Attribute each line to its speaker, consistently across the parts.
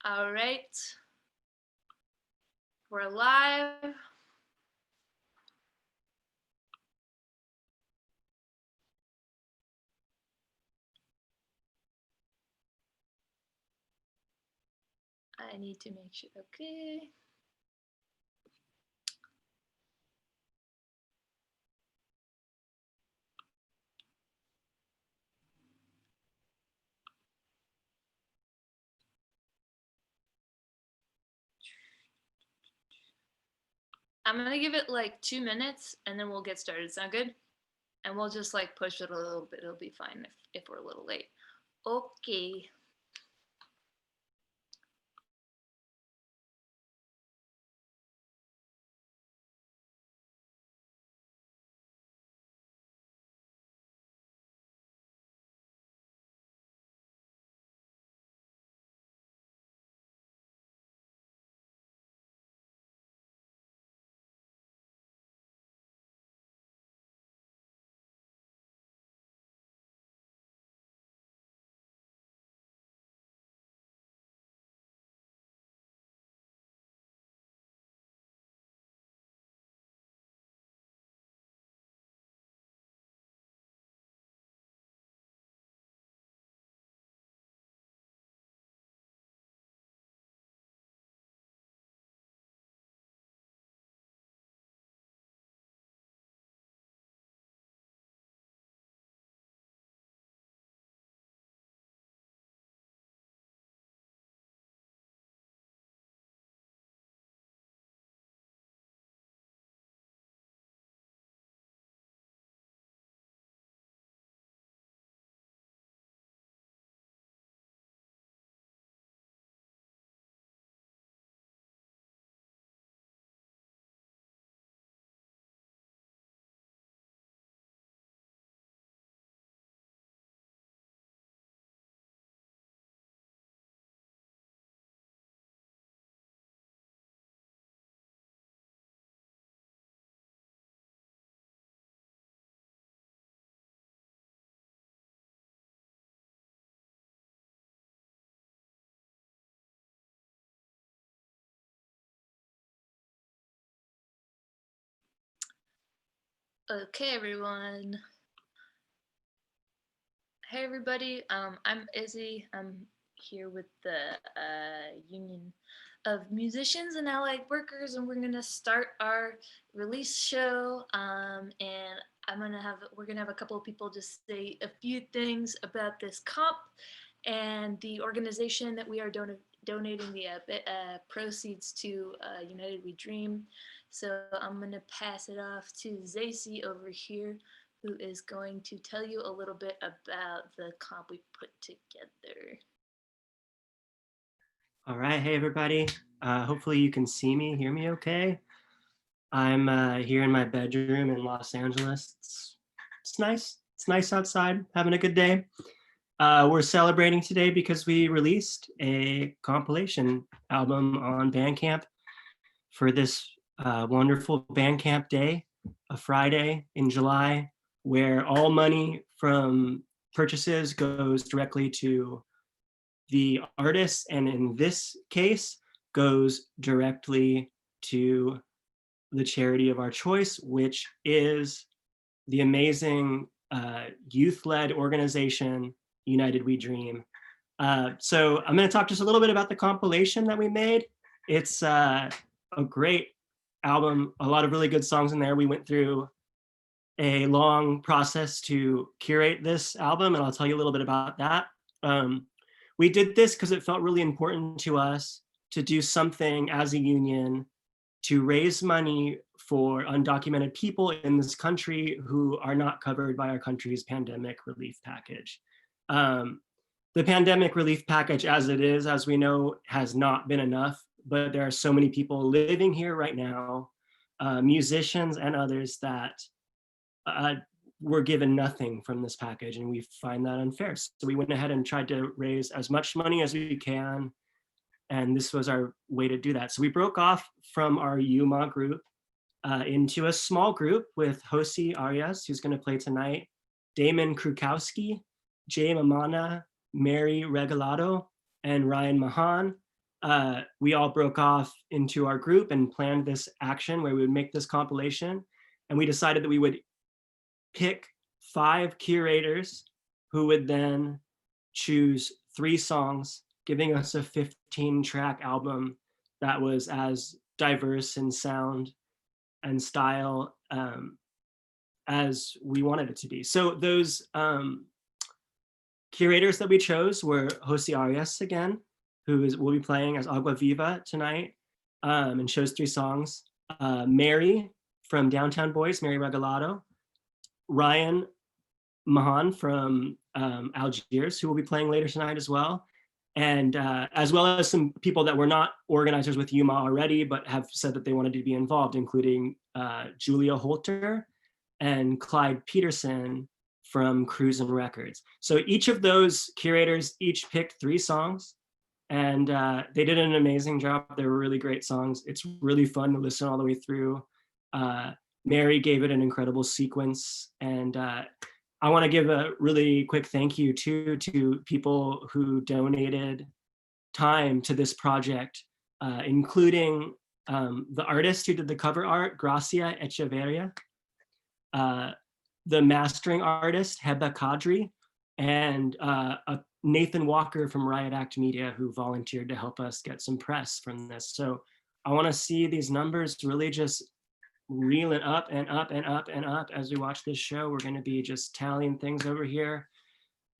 Speaker 1: All right, we're live. I need to make sure, okay. I'm gonna give it like 2 minutes and then we'll get started. Sound good? And we'll just like push it a little bit. It'll be fine if we're a little late. Okay. Okay, everyone. Hey, everybody. I'm Izzy. I'm here with the Union of Musicians and Allied Workers, and we're gonna start our release show. And we're gonna have a couple of people just say a few things about this comp and the organization that we are donating the proceeds to. United We Dream. So I'm gonna pass it off to Zacy over here, who is going to tell you a little bit about the comp we put together.
Speaker 2: All right, hey everybody. Hopefully you can see me, hear me okay. I'm here in my bedroom in Los Angeles. It's nice. It's nice outside, having a good day. We're celebrating today because we released a compilation album on Bandcamp for this wonderful Bandcamp day, a Friday in July, where all money from purchases goes directly to the artist, and in this case goes directly to the charity of our choice, which is the amazing youth-led organization United We Dream. So I'm going to talk just a little bit about the compilation that we made. It's a great album, a lot of really good songs in there. We went through a long process to curate this album, and I'll tell you a little bit about that. We did this because it felt really important to us to do something as a union to raise money for undocumented people in this country who are not covered by our country's pandemic relief package. The pandemic relief package as it is, as we know, has not been enough, but there are so many people living here right now, musicians and others, that were given nothing from this package, and we find that unfair. So we went ahead and tried to raise as much money as we can, and this was our way to do that. So we broke off from our UMA group into a small group with Josi Arias, who's going to play tonight, Damon Krukowski, Jay Mamana, Mary Regalado, and Ryan Mahan. we all broke off into our group and planned this action where we would make this compilation. And we decided that we would pick 5 curators who would then choose 3 songs, giving us a 15-track album that was as diverse in sound and style as we wanted it to be. So those curators that we chose were Jose Arias again, will be playing as Agua Viva tonight, and chose 3 songs. Mary from Downtown Boys, Mary Regalado. Ryan Mahan from Algiers, who will be playing later tonight as well. And as well as some people that were not organizers with Yuma already, but have said that they wanted to be involved, including Julia Holter and Clyde Peterson from Cruisin' Records. So each of those curators each picked 3 songs, and they did an amazing job. They were really great songs. It's really fun to listen all the way through. Mary gave it an incredible sequence, and I want to give a really quick thank you too to people who donated time to this project, including the artist who did the cover art, Gracia Echeverria, the mastering artist, Heba Kadri, and Nathan Walker from Riot Act Media, who volunteered to help us get some press from this. So I want to see these numbers really just reeling up and up and up and up as we watch this show. We're going to be just tallying things over here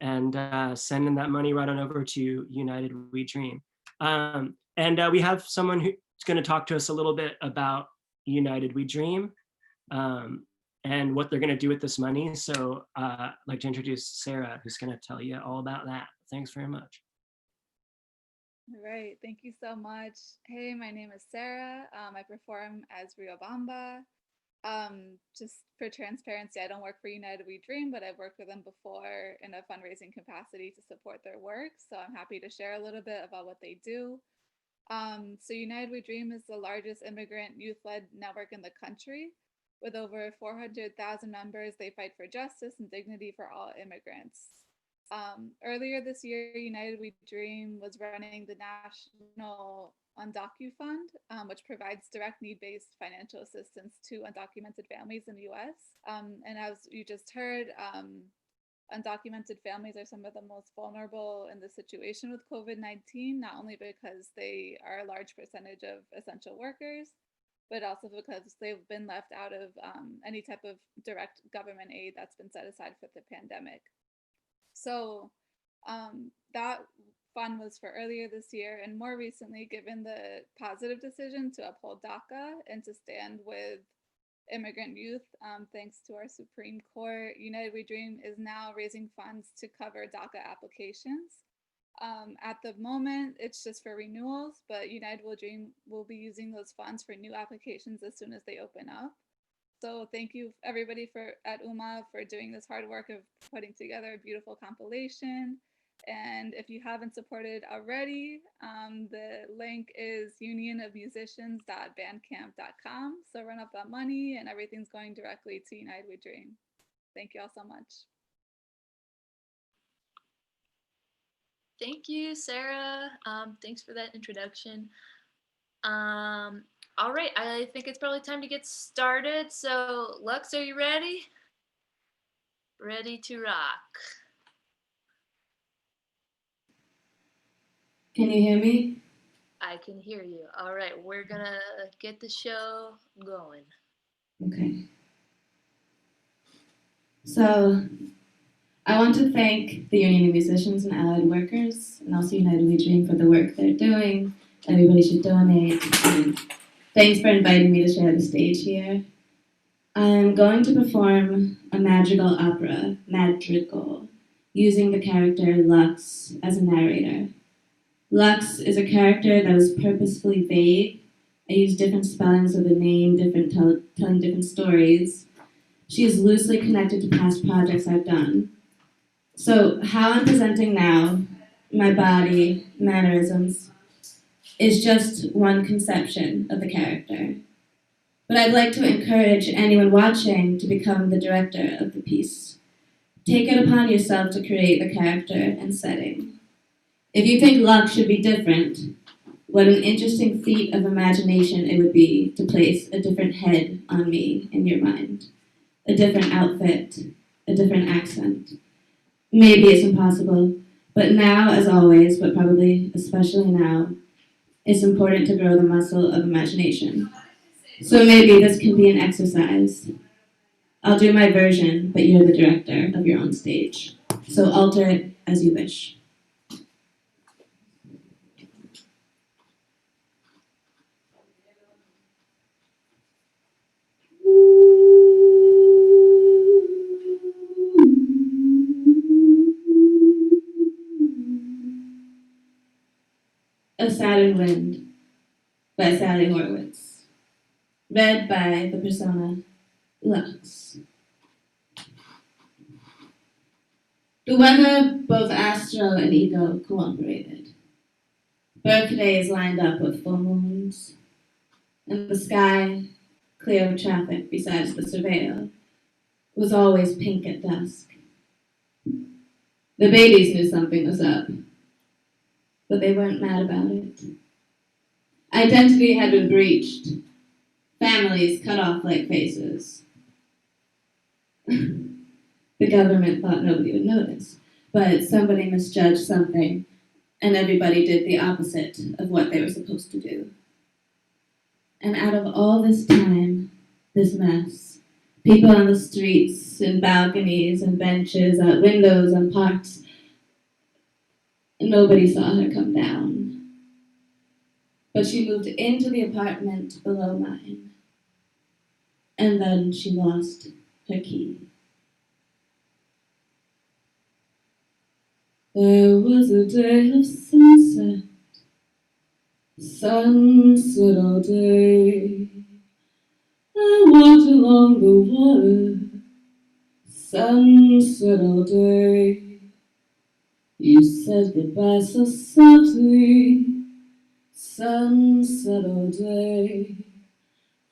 Speaker 2: and sending that money right on over to United We Dream. And we have someone who's going to talk to us a little bit about United We Dream and what they're going to do with this money. So I'd like to introduce Sarah, who's going to tell you all about that. Thanks very much.
Speaker 3: All right, thank you so much. Hey, my name is Sarah. I perform as Riobamba. Just for transparency, I don't work for United We Dream, but I've worked with them before in a fundraising capacity to support their work. So I'm happy to share a little bit about what they do. So United We Dream is the largest immigrant youth-led network in the country. With over 400,000 members, they fight for justice and dignity for all immigrants. Earlier this year, United We Dream was running the National Undocu Fund, which provides direct need-based financial assistance to undocumented families in the US. And as you just heard, undocumented families are some of the most vulnerable in the situation with COVID-19, not only because they are a large percentage of essential workers, but also because they've been left out of any type of direct government aid that's been set aside for the pandemic. So that fund was for earlier this year, and more recently, given the positive decision to uphold DACA and to stand with immigrant youth, thanks to our Supreme Court, United We Dream is now raising funds to cover DACA applications. At the moment, it's just for renewals, but United We Dream will be using those funds for new applications as soon as they open up. So thank you everybody at UMA for doing this hard work of putting together a beautiful compilation. And if you haven't supported already, the link is unionofmusicians.bandcamp.com. So run up that money and everything's going directly to United We Dream. Thank you all so much.
Speaker 1: Thank you, Sarah. Thanks for that introduction. All right, I think it's probably time to get started. So, Lux, are you ready? Ready to rock.
Speaker 4: Can you hear me?
Speaker 1: I can hear you. All right, we're gonna get the show going.
Speaker 4: Okay. So, I want to thank the Union of Musicians and Allied Workers and also United We Dream for the work they're doing. Everybody should donate. And thanks for inviting me to share the stage here. I'm going to perform a madrigal opera, Madrigal, using the character Lux as a narrator. Lux is a character that is purposefully vague. I use different spellings of the name, telling different stories. She is loosely connected to past projects I've done. So how I'm presenting now, my body, mannerisms, is just one conception of the character. But I'd like to encourage anyone watching to become the director of the piece. Take it upon yourself to create the character and setting. If you think Lux should be different, What an interesting feat of imagination it would be to place a different head on me in your mind, a different outfit, a different accent. Maybe it's impossible, but now, as always, but probably especially now, it's important to grow the muscle of imagination. So maybe this can be an exercise. I'll do my version, but you're the director of your own stage. So alter it as you wish. A Saturn Wind by Sally Horowitz. Read by the persona Lux. The weather, both astro and ego, cooperated. Birthdays lined up with full moons, and the sky, clear of traffic besides the surveyor, was always pink at dusk. The babies knew something was up, but they weren't mad about it. Identity had been breached, families cut off like faces. The government thought nobody would notice, but somebody misjudged something, and everybody did the opposite of what they were supposed to do. And out of all this time, this mess, people on the streets, in balconies and benches, at windows and parks, nobody saw her come down. But she moved into the apartment below mine, and then she lost her key. There was a day of sunset, sunset all day. I walked along the water, sunset all day. You said goodbye so softly, sunset all day.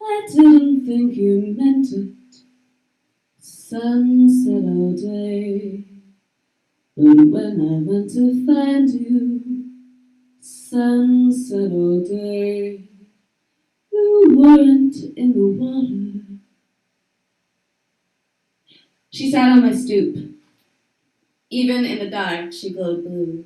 Speaker 4: I didn't think you meant it, sunset all day. But when I went to find you, sunset all day, you weren't in the water. She sat on my stoop. Even in the dark, she glowed blue.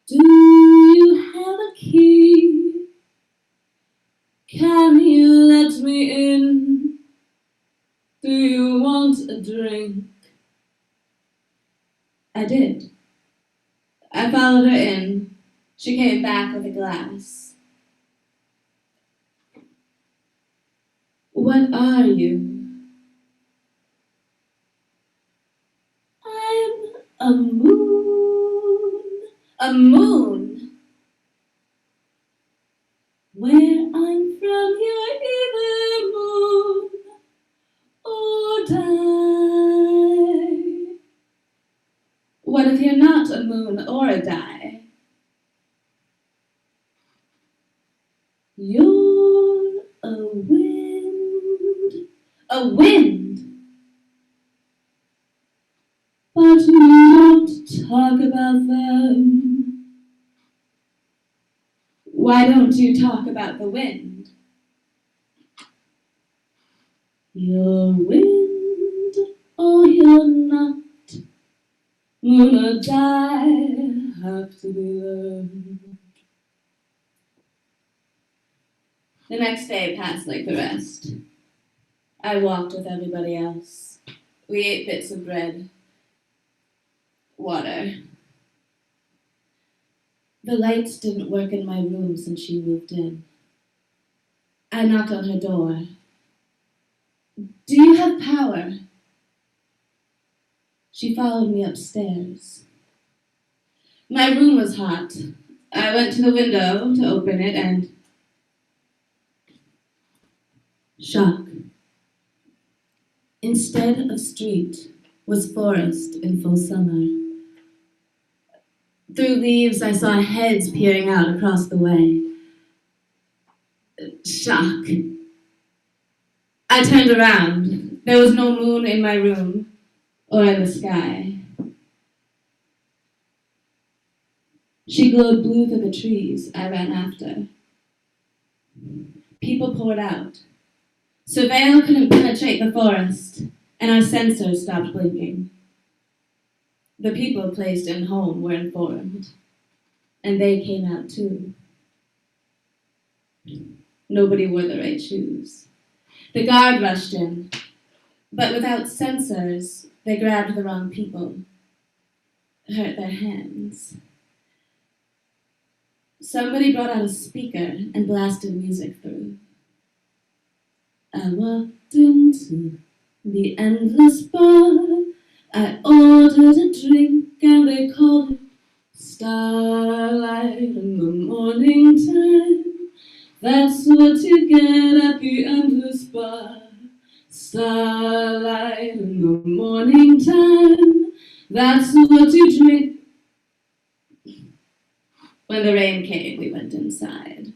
Speaker 4: Do you have a key? Can you let me in? Do you want a drink? I did. I followed her in. She came back with a glass. What are you? I'm a moon. A moon? Where I'm from, you're either moon or die. What if you're not a moon or a die? You're a wind. A wind? But we don't talk about them. Why don't you talk about the wind? You're wind or you're not. Moon or die have to be learned. The next day passed like the rest. I walked with everybody else. We ate bits of bread, water. The lights didn't work in my room since she moved in. I knocked on her door. Do you have power? She followed me upstairs. My room was hot. I went to the window to open it and... shock. Instead of street was forest in full summer. Through leaves I saw heads peering out across the way. Shock. I turned around. There was no moon in my room or in the sky. She glowed blue through the trees I ran after. People poured out. Surveil couldn't penetrate the forest, and our sensors stopped blinking. The people placed in home were informed, and they came out too. Nobody wore the right shoes. The guard rushed in, but without sensors, they grabbed the wrong people, hurt their hands. Somebody brought out a speaker and blasted music through. I walked into the endless bar. I ordered a drink and they called it starlight in the morning time. That's what you get at the endless bar. Starlight in the morning time. That's what you drink. When the rain came, we went inside.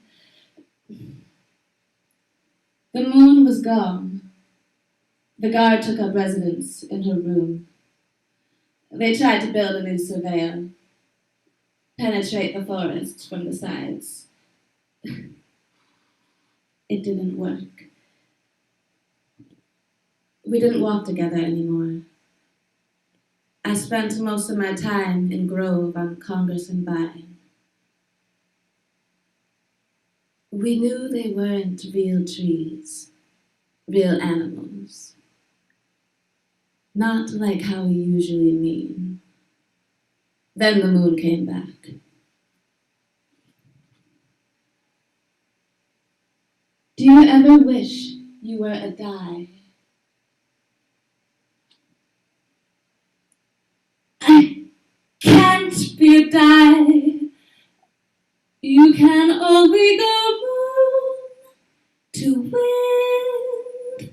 Speaker 4: The moon was gone. The guard took up residence in her room. They tried to build a new surveyor, penetrate the forests from the sides. It didn't work. We didn't walk together anymore. I spent most of my time in Grove on Congress and Vine. We knew they weren't real trees, real animals. Not like how we usually mean. Then the moon came back. Do you ever wish you were a dye? I can't be a dye. You can only go moon to wind.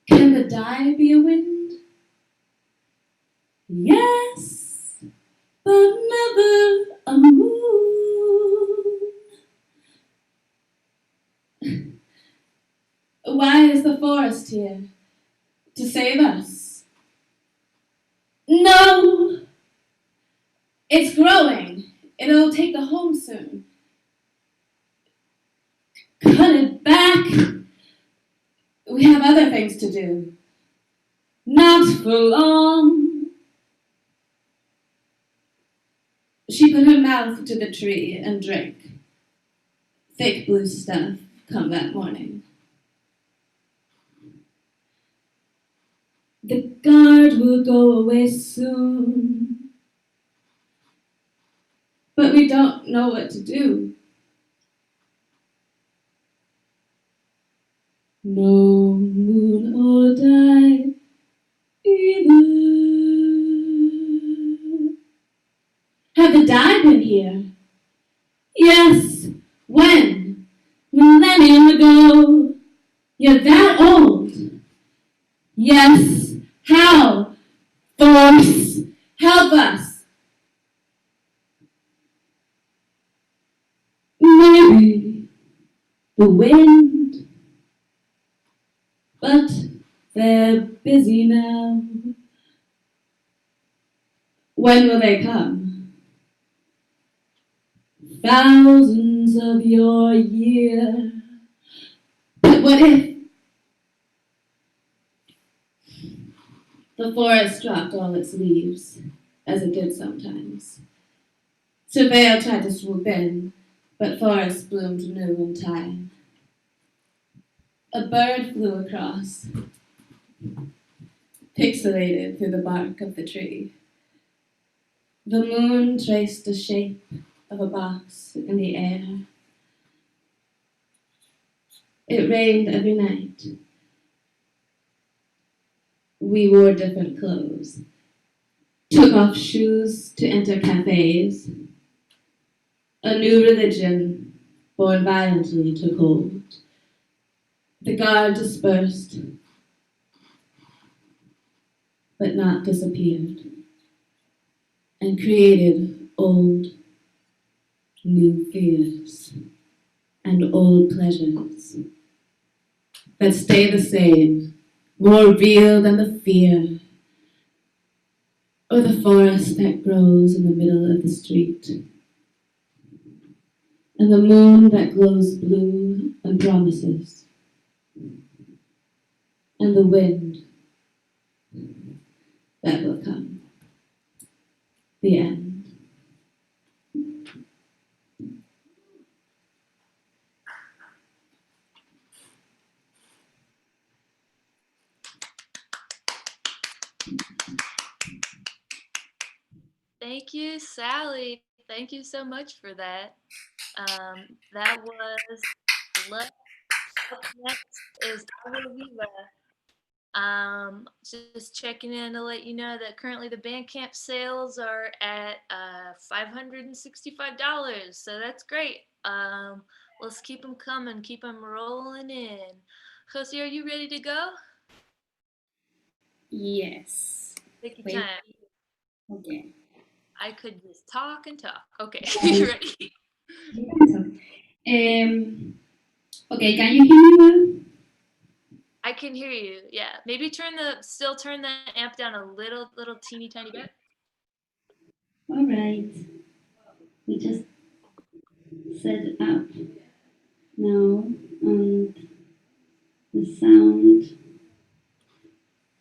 Speaker 4: Can the dye be a wind? Yes, but never a moon. Why is the forest here? To save us? No! It's growing. It'll take the home soon. Cut it back. We have other things to do. Not for long. She put her mouth to the tree and drank. Thick blue stuff come that morning. The guard will go away soon. But we don't know what to do. No moon or die either. Have the dye been here? Yes. When? Millennium ago. You're that old. Yes. How? Force. Help us. Maybe the wind. But they're busy now. When will they come? Thousands of your year. But what if the forest dropped all its leaves, as it did sometimes? Surveil tried to swoop in, but forest bloomed new in time. A bird flew across, pixelated through the bark of the tree. The moon traced the shape of a box in the air. It rained every night. We wore different clothes, took off shoes to enter cafes. A new religion, born violently, took hold. The guard dispersed, but not disappeared, and created old, new fears and old pleasures. that stay the same, more real than the fear, or the forest that grows in the middle of the street, and the moon that glows blue and promises, and the wind that will come. The end.
Speaker 1: Thank you, Sally. Thank you so much for that. That was Love. Up next is Agua Viva. Just checking in to let you know that currently the Bandcamp sales are at $565, so that's great. Let's keep them coming, keep them rolling in. Jose, are you ready to go?
Speaker 4: Yes.
Speaker 1: Take your
Speaker 4: Wait.
Speaker 1: time.
Speaker 4: Okay.
Speaker 1: I could just talk and talk. Okay, you ready?
Speaker 4: Okay, can you hear me well?
Speaker 1: I can hear you. Yeah, maybe still turn the amp down a little teeny tiny bit.
Speaker 4: All right. We just set it up now, and the sound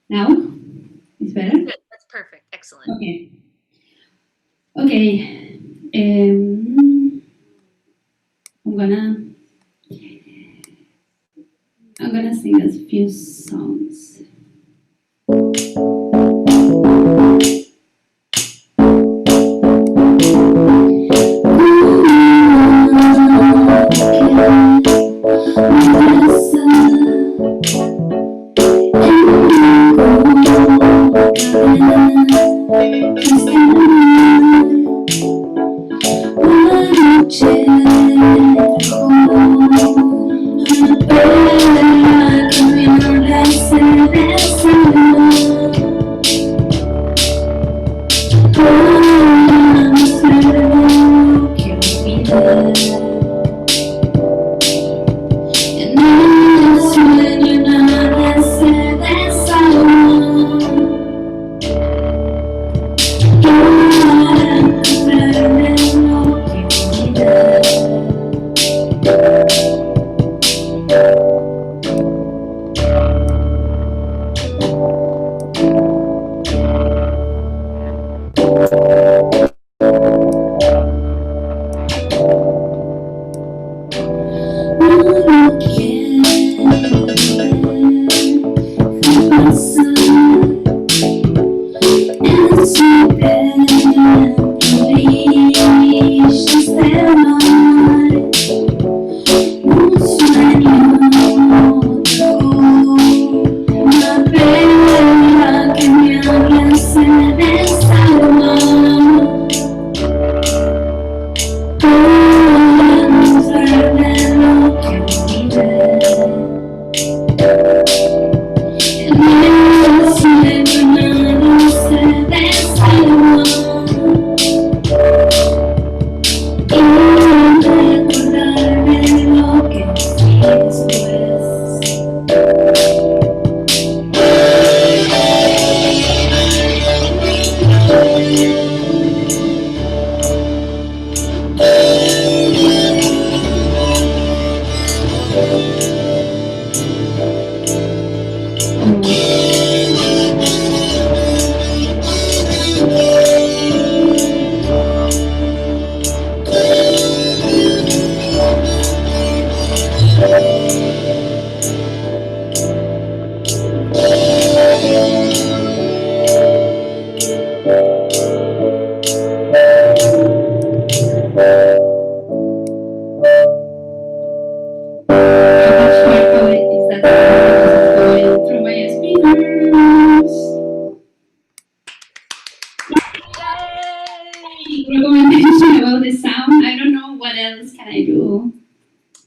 Speaker 4: now is better.
Speaker 1: Good. That's perfect. Excellent.
Speaker 4: Okay. Okay. I'm gonna sing a few songs.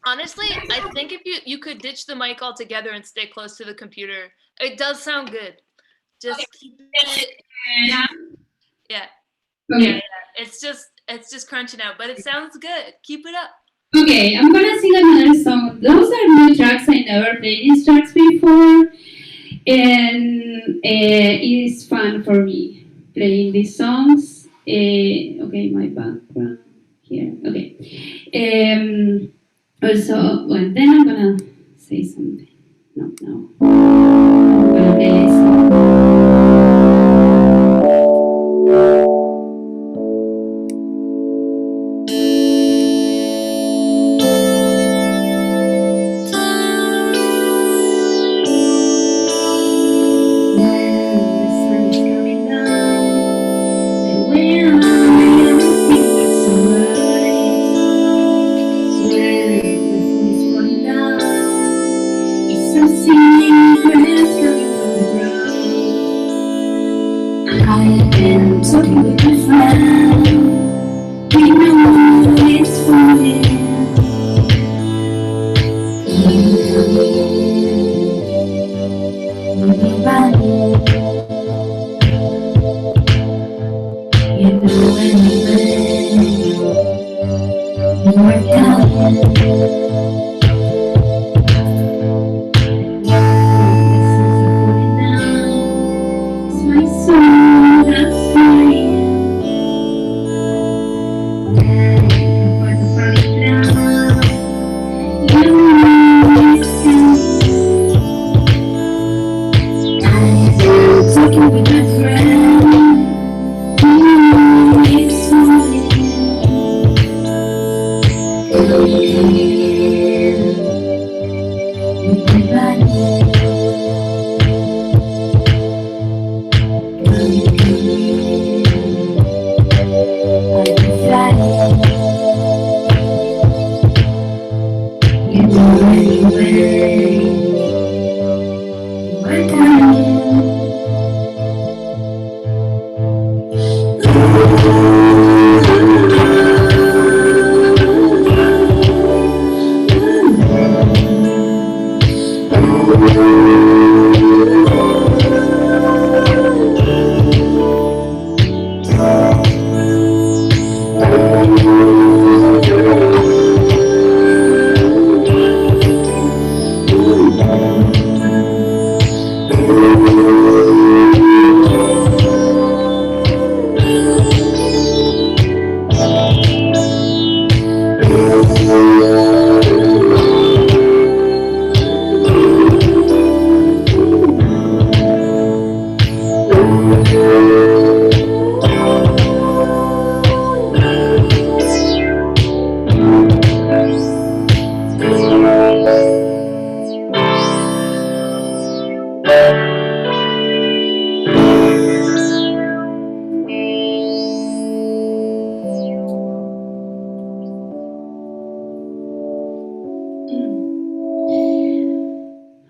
Speaker 1: Honestly, I think if you could ditch the mic altogether and stay close to the computer, it does sound good. Just keep it. Yeah.
Speaker 4: Okay.
Speaker 1: Yeah. It's just crunching out, but it sounds good. Keep it up.
Speaker 4: Okay, I'm gonna sing another song. Those are new tracks I never played these tracks before, and it's fun for me playing these songs. Okay, my background here. Okay. Also, well, then I'm gonna say something. No, no. I'm gonna play this song. Talking with my friend, we know it's falling. You know anyway, you are coming. It's my soul that's crying. Talking with my friend, it's falling. With my body, I can fly. You know anyway, you are coming.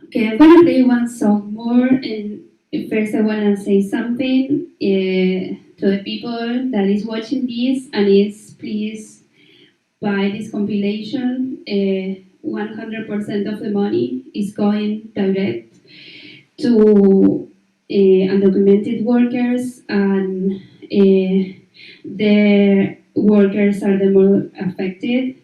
Speaker 4: Okay, I'm gonna play one song more, and first I wanna say something to the people that is watching this, and is please buy this compilation. 100% of the money is going direct to undocumented workers, and the workers are the more affected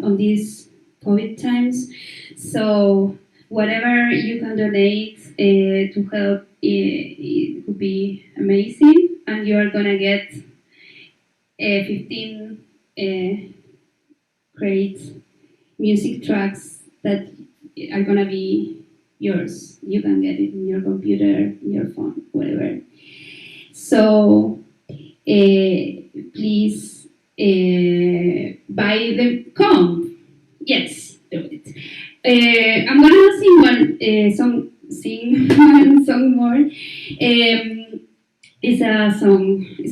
Speaker 4: on these COVID times. So whatever you can donate to help, it would be amazing, and you are gonna get 15 great music tracks that are gonna be yours. You can get it in your computer, in your phone, whatever. So please buy the comp. Yes, do it. I'm gonna sing one song more. It's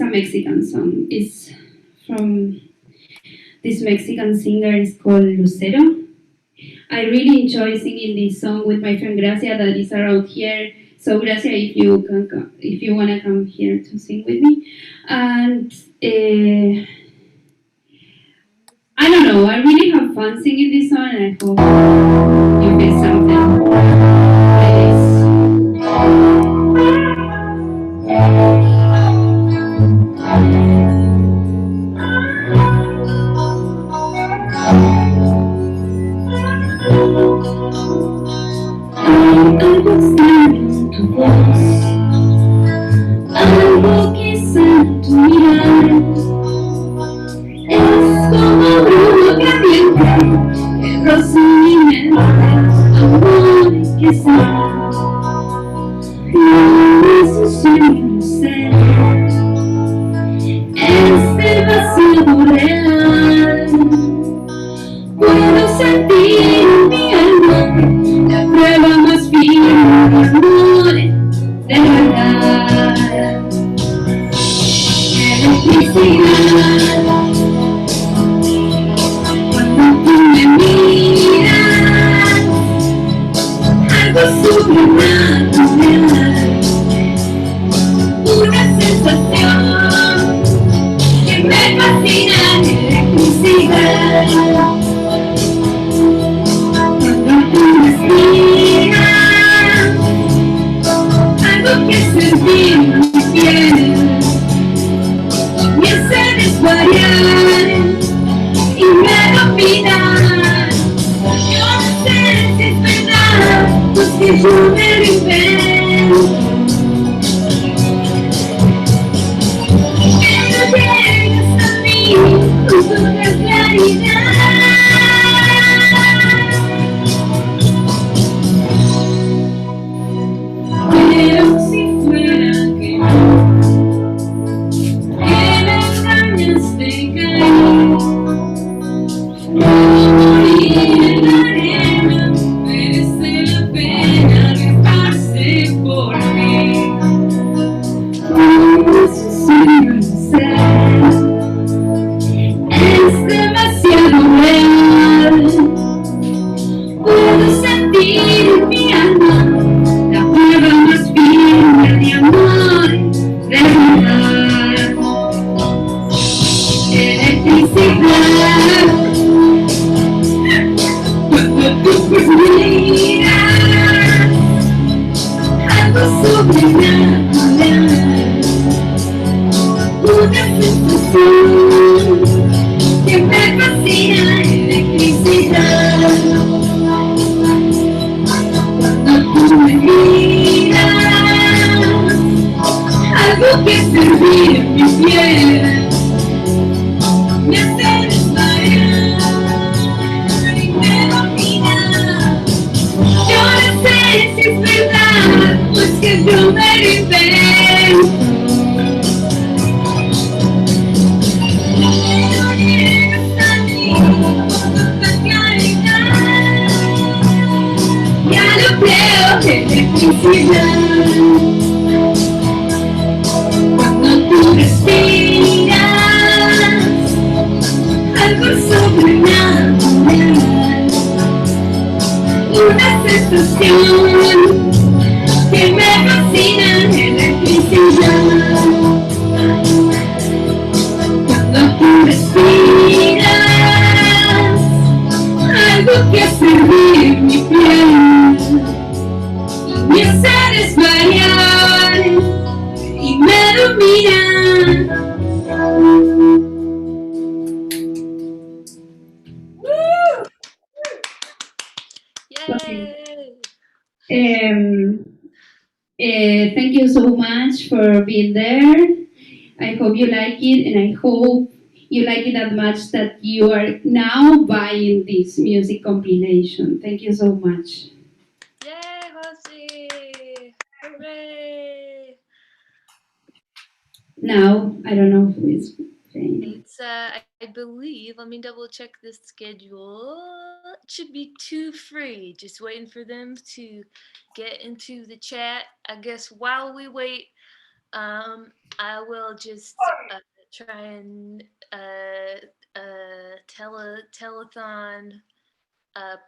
Speaker 4: a Mexican song. It's from this Mexican singer. It's called Lucero. I really enjoy singing this song with my friend Gracia that is around here. So Gracia, if you can come, if you wanna come here to sing with me, and I don't know, I really have fun singing this song, and I hope you feel something like this. extraño tu voz, algo que sale tu mirar. Es como bruno caliente que roza mi mente, amor que se no es un sueño, no sé, es demasiado real. Puedo sentir en mi alma la prueba más firme de amor, de verdad. Electricidad, cuando tú me miras, algo sobrenatural, una sensación que me fascina, electricidad. Cuando tú respiras, algo que sentí en mi piel me hace desvariar y me domina. Yo no sé si es verdad, pues que yo me lo invento. Pero llegas a mí con toda claridad. Pero si fuera que me engañaste, caí, puedo morir en la arena, merece la pena arriesgarse por mí. No es un sueño, no sé, es demasiado real. Puedo sentir en mi alma la prueba más firme de amor, de verdad. Electricidad, cuando tú miras, algo sobrenatural, una sensación que me fascina, electricidad. Cuando tú me miras, algo que sentí en mi piel me hace desvariar y me domina. Yo no sé si es verdad, pues que yo me lo invento. Pero llegas a mí con tanta claridad. Ya lo creo, electricidad. Cuando tú respiras, algo sobrenatural, una sensación que me fascina, electricidad. Cuando tú respiras, algo que hace hervir mi piel y me hace desvariar y me domina.
Speaker 1: Yay!
Speaker 4: Thank you so much for being there. I hope you like it, and I hope you like it that much that you are now buying this music compilation. Thank you so much.
Speaker 1: Yay, Josie! Hooray!
Speaker 4: Now, I don't know who is playing.
Speaker 1: It's I believe. Let me double check the schedule. It should be two free. Just waiting for them to get into the chat. I guess while we wait, I will just try and telethon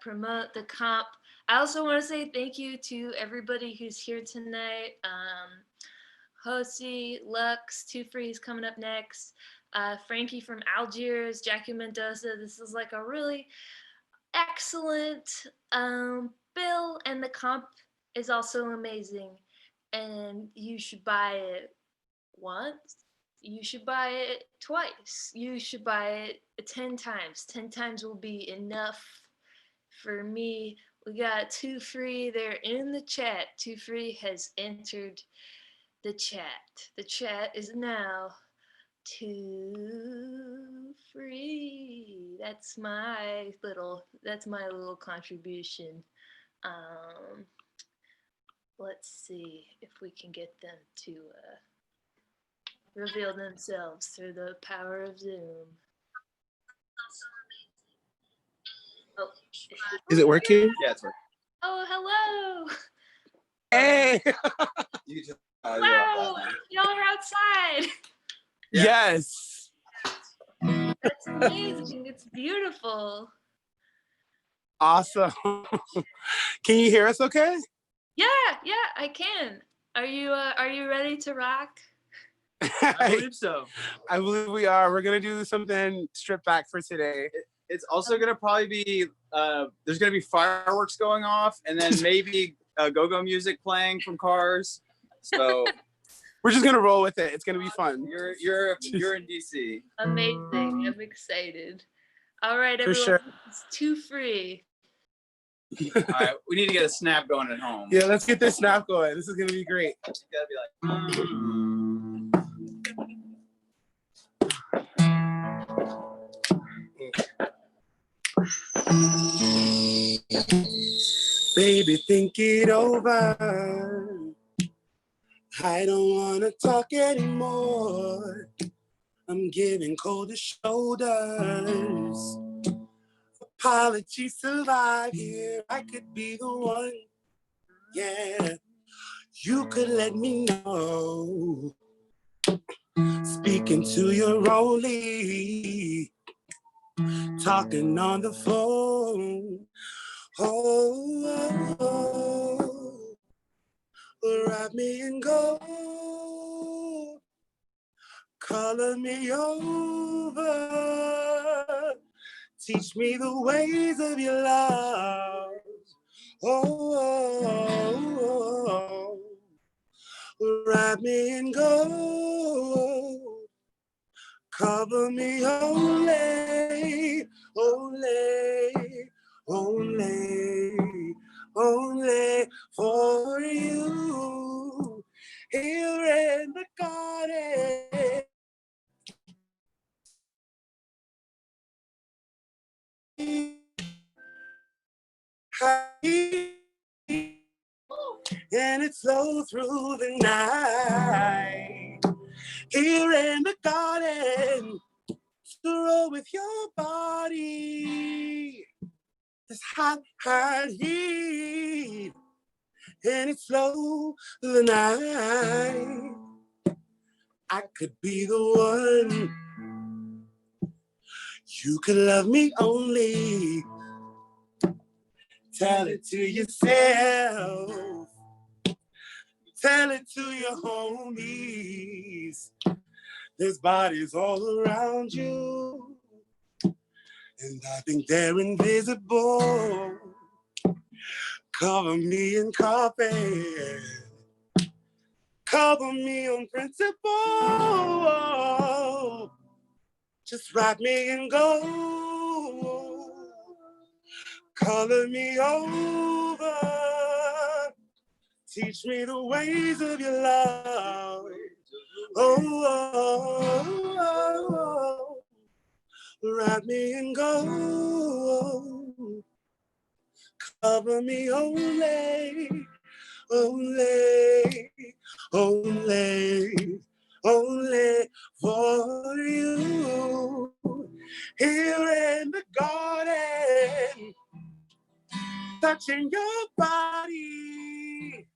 Speaker 1: promote the comp. I also want to say thank you to everybody who's here tonight. Josie, Lux, Two Freeze coming up next. Frankie from Algiers, Jackie Mendoza. This is like a really excellent bill, and the comp is also amazing. And you should buy it once. You should buy it twice. You should buy it 10 times. 10 times will be enough for me, we got Two Free. They're in the chat. Two Free has entered the chat. The chat is now Two Free. That's my little contribution. Um, let's see if we can get them to reveal themselves through the power of Zoom. Oh,
Speaker 5: is it working?
Speaker 6: Yeah, it's working.
Speaker 1: oh, hello!
Speaker 5: Hey.
Speaker 6: You just,
Speaker 1: Wow, y'all are outside.
Speaker 6: Yeah.
Speaker 5: Yes.
Speaker 1: That's amazing. It's beautiful.
Speaker 5: Awesome. Can you hear us okay?
Speaker 1: Yeah, I can. Are you ready to rock?
Speaker 6: I believe so.
Speaker 5: I believe we are. We're gonna do something stripped back for today.
Speaker 6: It's also gonna probably be there's gonna be fireworks going off, and then maybe go-go music playing from cars. So
Speaker 5: We're just gonna roll with it. It's gonna be fun.
Speaker 6: you're in DC.
Speaker 1: Amazing. I'm excited. All right,
Speaker 5: For
Speaker 1: everyone.
Speaker 5: sure.
Speaker 1: It's Two Free.
Speaker 6: All right, we need to get a snap going at home.
Speaker 5: Yeah, let's get this snap going. This is gonna be great.
Speaker 6: It's gotta be like.
Speaker 5: Baby, think it over. I don't wanna talk anymore. I'm giving cold shoulders. Apologies survive here. I could be the one. Yeah, you could let me know. Speaking to your only, talking on the phone. Oh, wrap me in gold, color me over, teach me the ways of your love. Oh, wrap me in gold, cover me only, only for you. Here in the garden, and it flows through the night. Here in the garden, to roll with your body. This hot, hot heat, and it flows through the night. I could be the one. You could love me only. Tell it to yourself. Tell it to your homies. There's bodies all around you, and I think they're invisible. Cover me in carpet. Cover me on principle. Just wrap me in gold. Color me over. Teach me the ways of your love. Oh, wrap me in gold. Cover me only, only for you. Here in the garden, touching your body,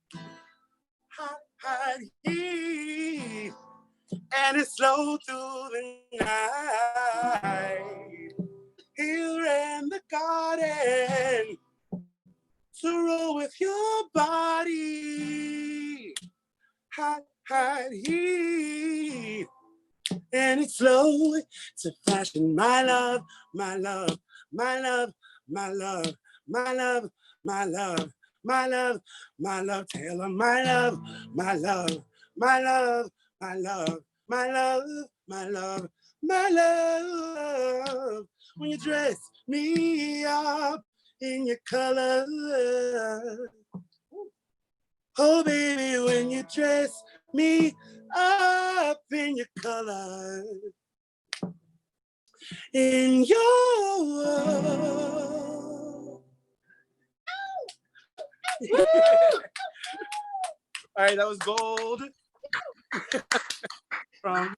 Speaker 5: hot, hot heat, and it's slow through the night. Here in the garden, to roll with your body, hot, hot heat, and it's slow to fashion my love, my love, my love, my love, my love, my love, my love, my love, tell her my love, my love, my love, my love, my love, my love, my love. When you dress me up in your color. Oh, baby, when you dress me up in your color, in your. All right, that was gold from,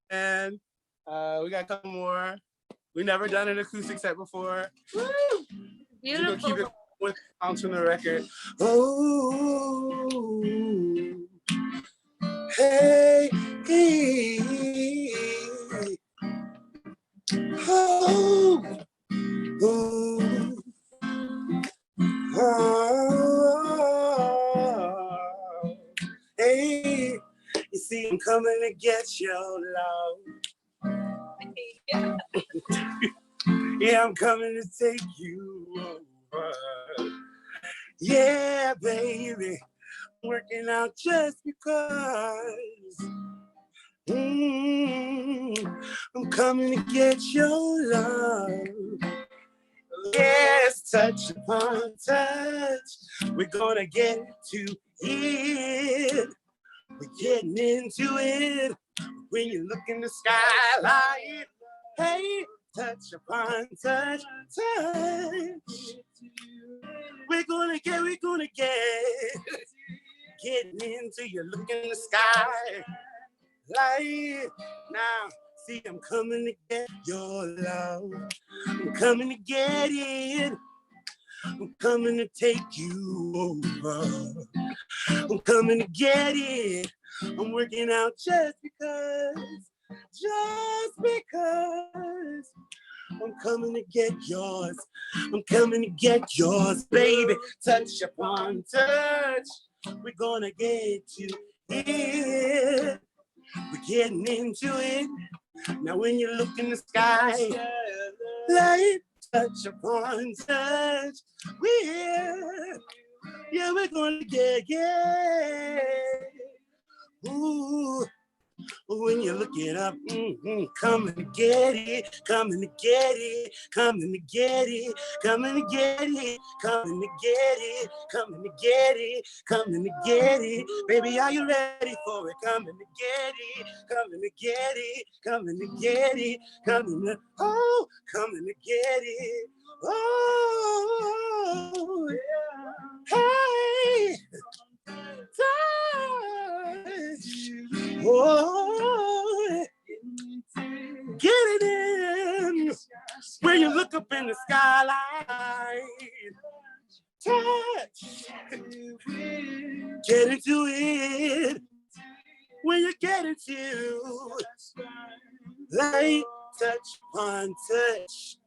Speaker 5: and we got a couple more. We never done an acoustic set before. Woo! We're gonna keep it with sounds from the record. Oh, hey, hey, oh, oh, oh, hey, you see, I'm coming to get your love. Yeah, I'm coming to take you over. Yeah, baby, I'm working out just because. I'm coming to get your love. Yes, touch upon touch. We're gonna get to it. We're getting into it. When you look in the skyline, hey, touch upon touch, touch. We're gonna get, getting into you. Look in the sky, light. Now, see, I'm coming to get your love. I'm coming to get it. I'm coming to take you over. I'm coming to get it. I'm working out just because. I'm coming to get yours. I'm coming to get yours, baby. Touch upon touch. We're gonna get to it. We're getting into it. Now when you look in the sky, light, touch upon touch. We're gonna get. Ooh. When you look it up, coming to get it, coming to get it, coming to get it, coming to get it, coming to get it, coming to get it, coming to get it. Baby, are you ready for it? Coming to get it, coming to get it, coming to get it, coming to, oh, coming to get it. Oh, hey. Touch. Oh, get it in. When you look up in the skyline, touch. Get into it. When you get into light, touch upon touch.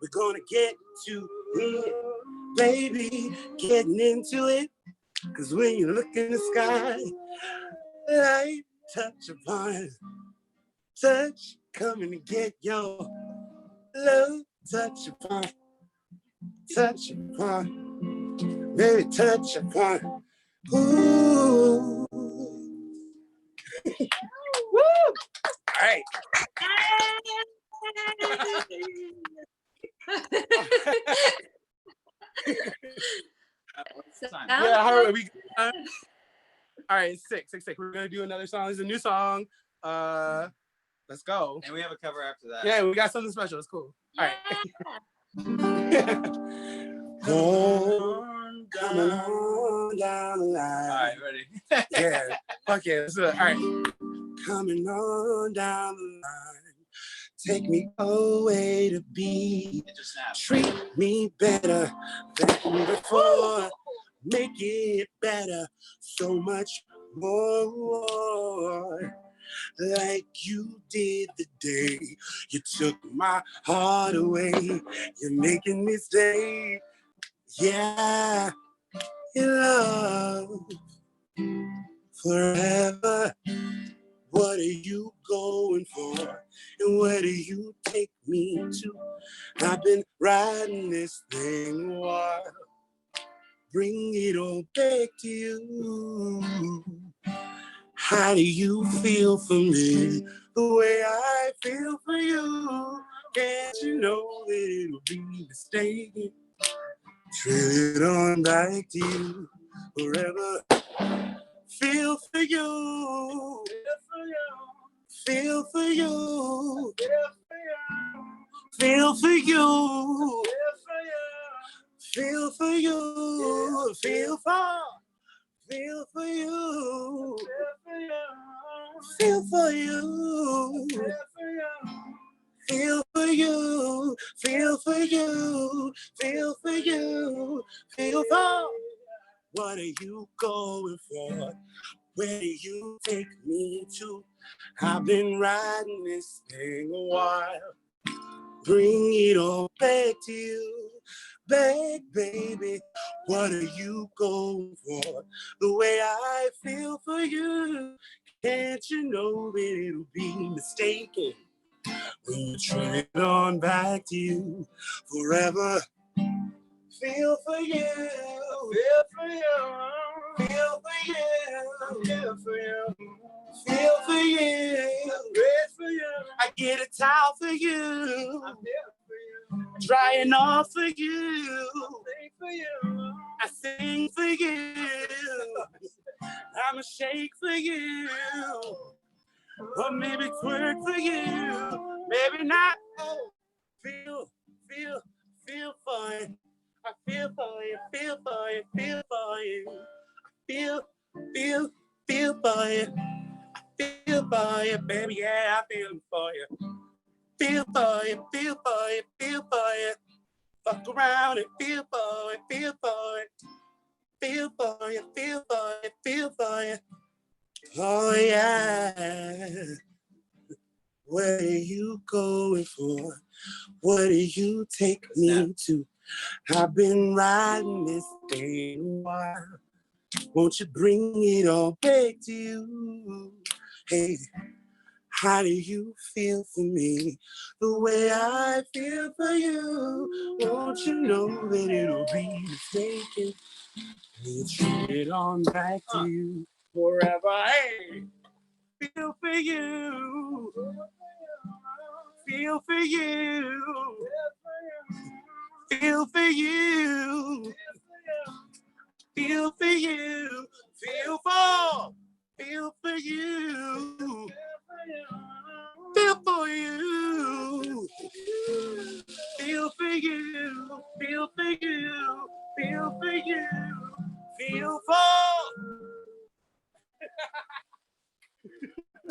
Speaker 5: We're gonna get to it, baby. Getting into it. Cause when you look in the sky, light, touch upon touch, coming to get your love, touch upon, baby, touch upon. Ooh. Woo! All right. Yeah, how are we? All right, six. We're gonna do another song. It's a new song. Let's go.
Speaker 6: And we have a cover after that.
Speaker 5: Yeah, we got something special. It's cool. All right. Coming on down the line.
Speaker 6: All right, ready?
Speaker 5: Yeah. Fuck yeah. Let's do it. All right. Coming on down the line. Take me away to be.
Speaker 6: It just snapped.
Speaker 5: Treat me better than before. Make it better, so much more. Like you did the day you took my heart away. You're making me stay. Yeah, in love forever. What are you going for? And where do you take me to? I've been riding this thing a while. Bring it all back to you. How do you feel for me? The way I feel for you. Can't you know that it'll be mistaken? Trade it on back to you forever. Feel for you. Feel for you. Feel for you. Feel for you. Feel for. Feel for you. Feel for you. Feel for you. Feel for you. Feel for you. Feel for. What are you going for? Where do you take me to? I've been riding this thing a while. Bring it all back to you. Back, baby. What are you going for? The way I feel for you. Can't you know that it'll be mistaken when you trade it on back to you forever? Feel for you. Feel for you. Feel for you. Feel for you. Feel for you. Feel for you. I get a towel for you. Drying off for you. I sing for you. I'ma shake for you. Or maybe twerk for you. Maybe not. Feel for it. I feel for you, feel for you, feel for you. Feel for you. Feel for you, baby, yeah, I feel for you. Feel for you, feel for you, feel for you. Fuck around and feel for it, feel for it. Feel for you, feel for you, feel for you. Oh yeah. Where are you going for? What do you take me to? I've been riding this thing a while. Won't you bring it all back to you? Hey, how do you feel for me? The way I feel for you. Won't you know that it'll be mistaken? We'll trade it on back to you forever. Hey, feel for you. Feel for you. Feel for you. Feel for you. Feel for. Feel for you. Feel for you. Feel for you. Feel for you. Feel for you. Feel for.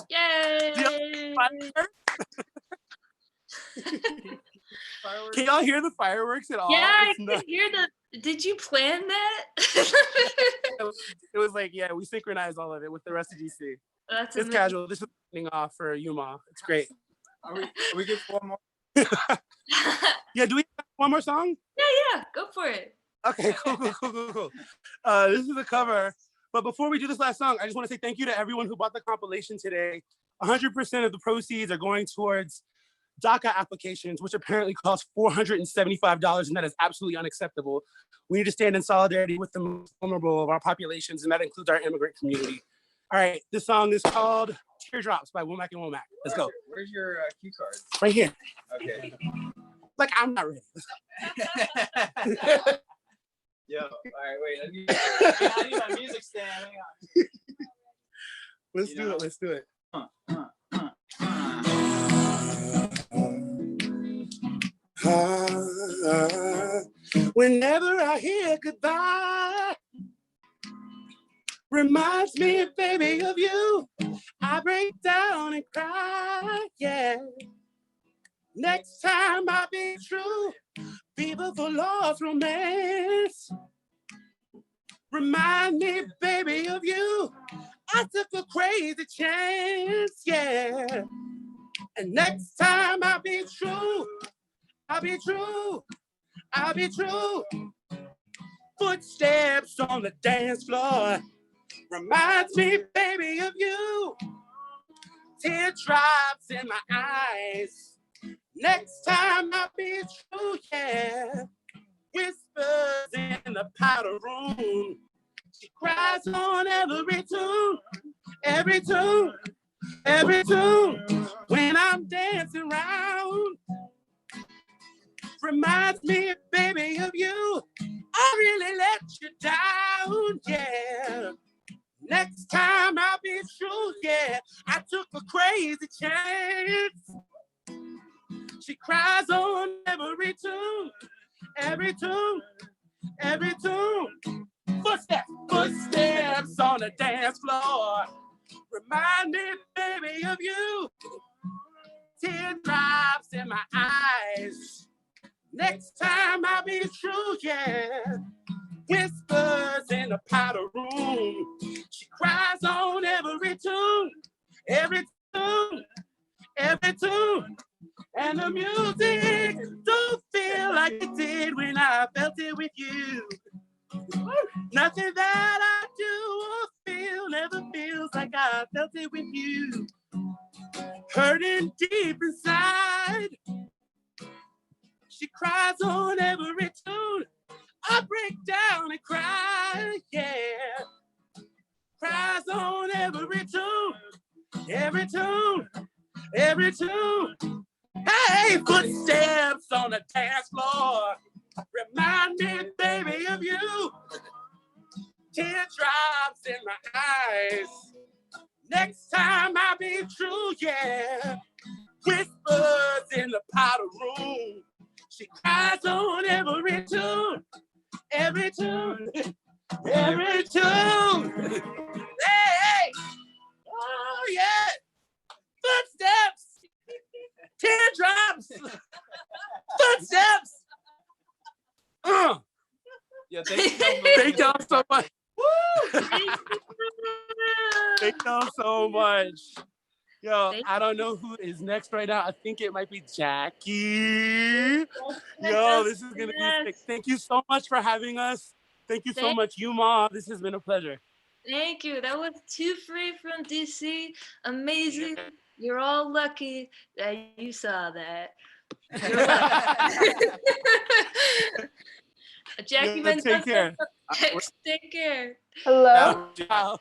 Speaker 1: Yay!
Speaker 5: Can y'all hear the fireworks at all?
Speaker 1: Yeah, I
Speaker 5: It's not-
Speaker 1: could hear the. Did you plan that?
Speaker 5: It was like, yeah, we synchronized all of it with the rest of DC.
Speaker 1: That's
Speaker 5: It's
Speaker 1: amazing.
Speaker 5: casual. This is ending off for Yuma. It's great.
Speaker 6: Are we good for one more?
Speaker 5: Yeah, do we have one more song?
Speaker 1: Yeah, go for it.
Speaker 5: Okay, cool. This is a cover. But before we do this last song, I just want to say thank you to everyone who bought the compilation today. 100% of the proceeds are going towards DACA applications, which apparently cost $475, and that is absolutely unacceptable. We need to stand in solidarity with the most vulnerable of our populations, and that includes our immigrant community. All right, this song is called Teardrops by Womack and Womack. Let's go.
Speaker 6: Where's your cue card?
Speaker 5: Right here.
Speaker 6: Okay.
Speaker 5: Like, I'm not ready.
Speaker 6: Yo, all right, wait. I need my music stand. Hang on.
Speaker 5: Let's do it. Whenever I hear goodbye, reminds me, baby, of you. I break down and cry, yeah. Next time I'll be true, people for lost romance. Remind me, baby, of you. I took a crazy chance, yeah. And next time I'll be true. I'll be true. I'll be true. Footsteps on the dance floor reminds me, baby, of you. Teardrops in my eyes. Next time I'll be true, yeah. Whispers in the powder room. She cries on every tune, every tune, every tune. When I'm dancing around, reminds me, baby, of you. I really let you down, yeah. Next time I'll be true, yeah. I took a crazy chance. She cries on every tune, every tune, every tune. Footsteps on the dance floor. Remind me, baby, of you. Teardrops in my eyes. Next time I'll be true, yeah. Whispers in the powder room. She cries on every tune, every tune, every tune. And the music don't feel like it did when I felt it with you. Nothing that I do or feel never feels like I felt it with you. Hurting deep inside. She cries on every tune. I break down and cry, yeah. Cries on every tune, every tune, every tune. Hey, footsteps on the dance floor. Remind me, baby, of you. Teardrops in my eyes. Next time I'll be true, yeah. Whispers in the powder room. She cries on every tune, every tune, every tune. Hey, hey. Oh, yeah. Footsteps. Teardrops. Footsteps.
Speaker 6: Yeah, thank you.
Speaker 5: Thank y'all so much. Thank y'all so much. Yo, I don't know who is next right now. I think it might be Jackie. Yo, this is gonna be sick. Thank you so much for having us. Thank you so much, Yuma. This has been a pleasure.
Speaker 1: Thank you. That was Too Free from DC. Amazing. You're all lucky that you saw that. You're lucky. Jackie,
Speaker 5: Yo, take care.
Speaker 1: Take care.
Speaker 7: Hello.
Speaker 5: Ciao.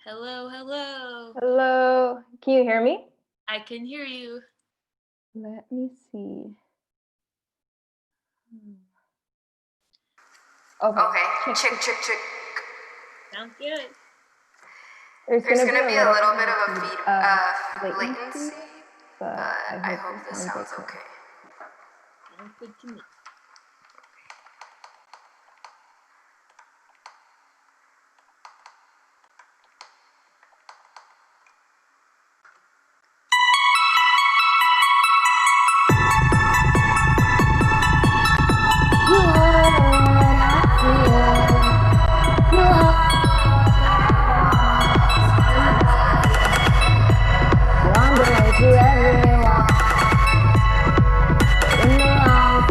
Speaker 1: Hello, hello.
Speaker 7: Hello. Can you hear me?
Speaker 1: I can hear you.
Speaker 7: Let me see. Okay.
Speaker 8: Check.
Speaker 1: Sounds good.
Speaker 7: There's gonna be a little bit of a
Speaker 8: latency,
Speaker 7: but
Speaker 8: I hope this sounds okay.
Speaker 1: Sounds good to me.
Speaker 7: To everyone in the long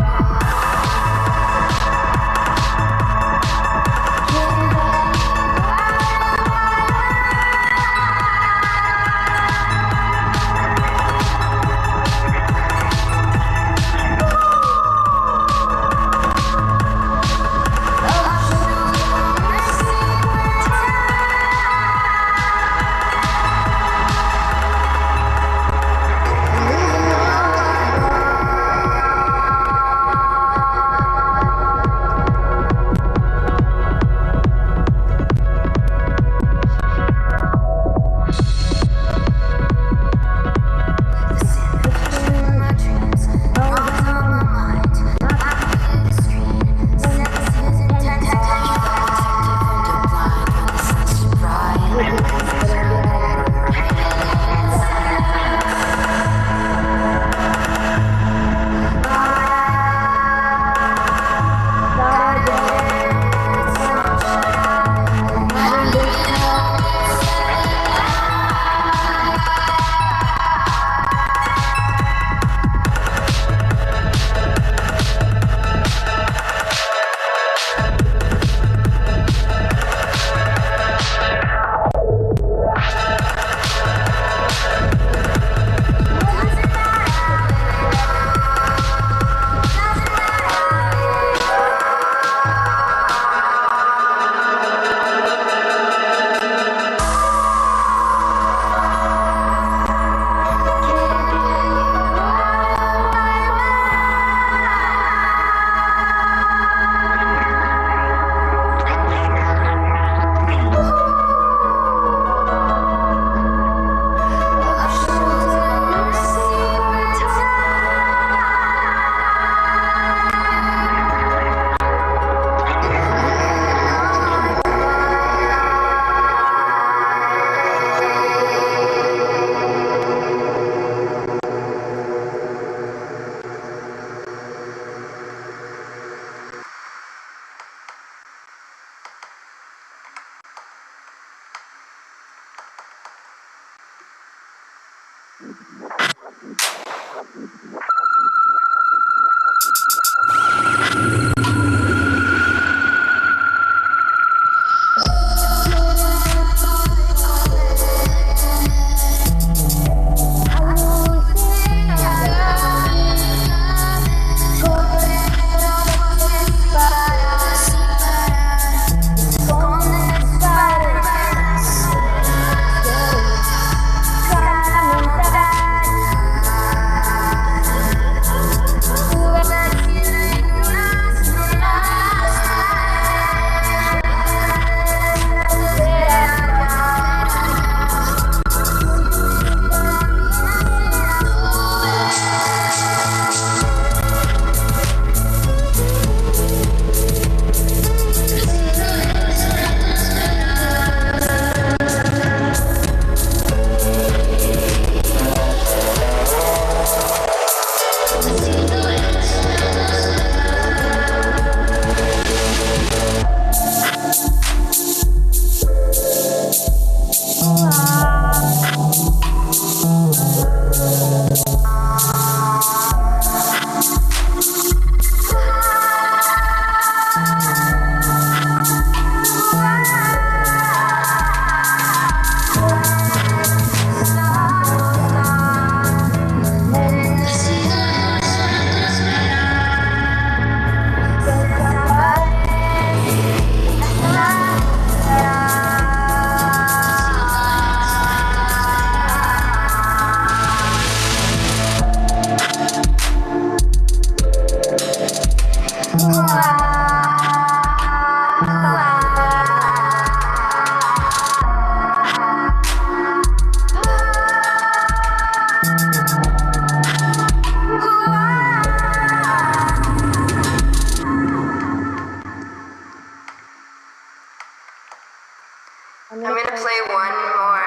Speaker 7: I'm gonna play one more.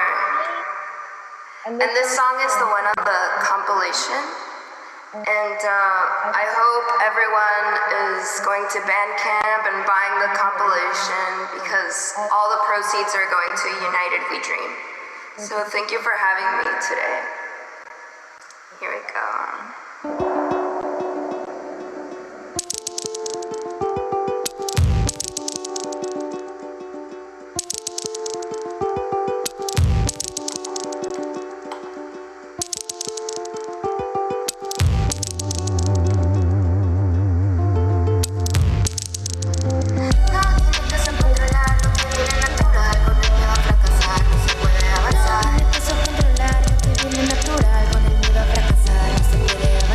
Speaker 7: And this song is the one on the compilation. And I hope everyone is going to Bandcamp and buying the compilation because all the proceeds are going to United We Dream. So thank you for having me today. Here we go.
Speaker 9: Natural, con el miedo a fracasar, no se puede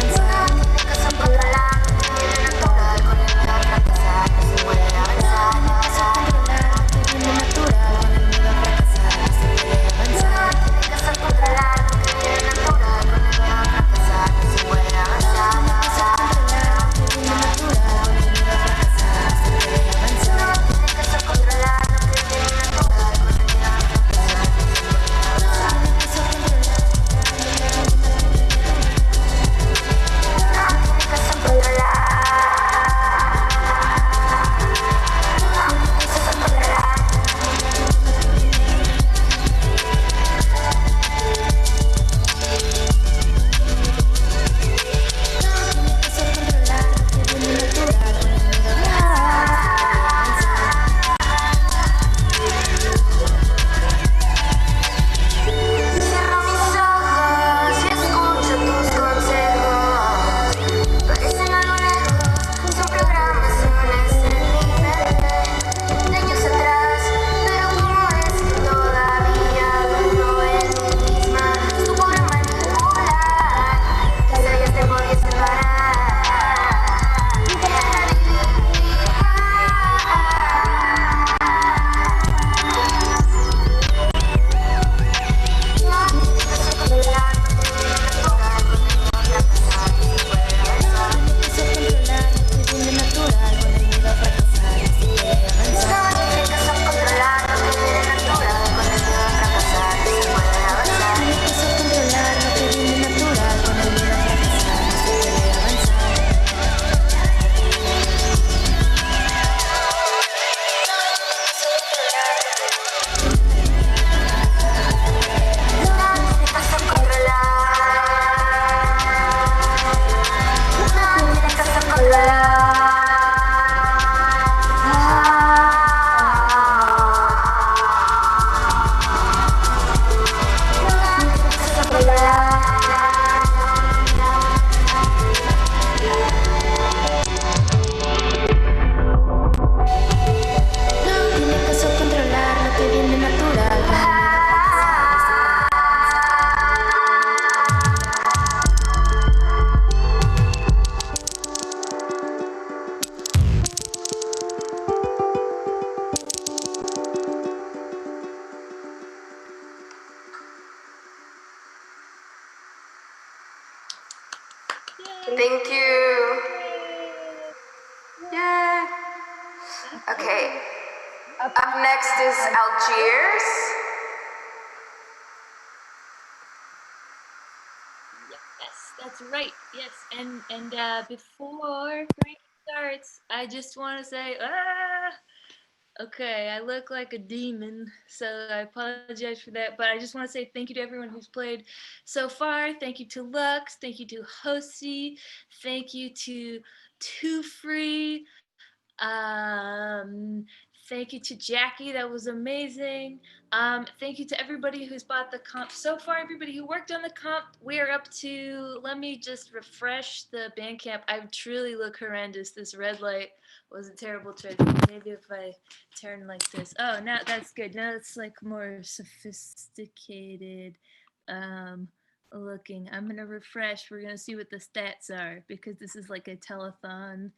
Speaker 7: Okay. Up next is Algiers.
Speaker 1: Yes, that's right. Yes, and before Frank starts, I just want to say, okay, I look like a demon, so I apologize for that. But I just want to say thank you to everyone who's played so far. Thank you to Lux. Thank you to Hosey. Thank you to Two Free. Um, Thank you to Jackie. That was amazing. Thank you to everybody who's bought the comp so far. Everybody who worked on the comp. We are up to. Let me just refresh the Bandcamp. I truly look horrendous. This red light was a terrible trick. Maybe if I turn like this. Oh, now that's good. Now it's like more sophisticated looking. I'm gonna refresh. We're gonna see what the stats are because this is like a telethon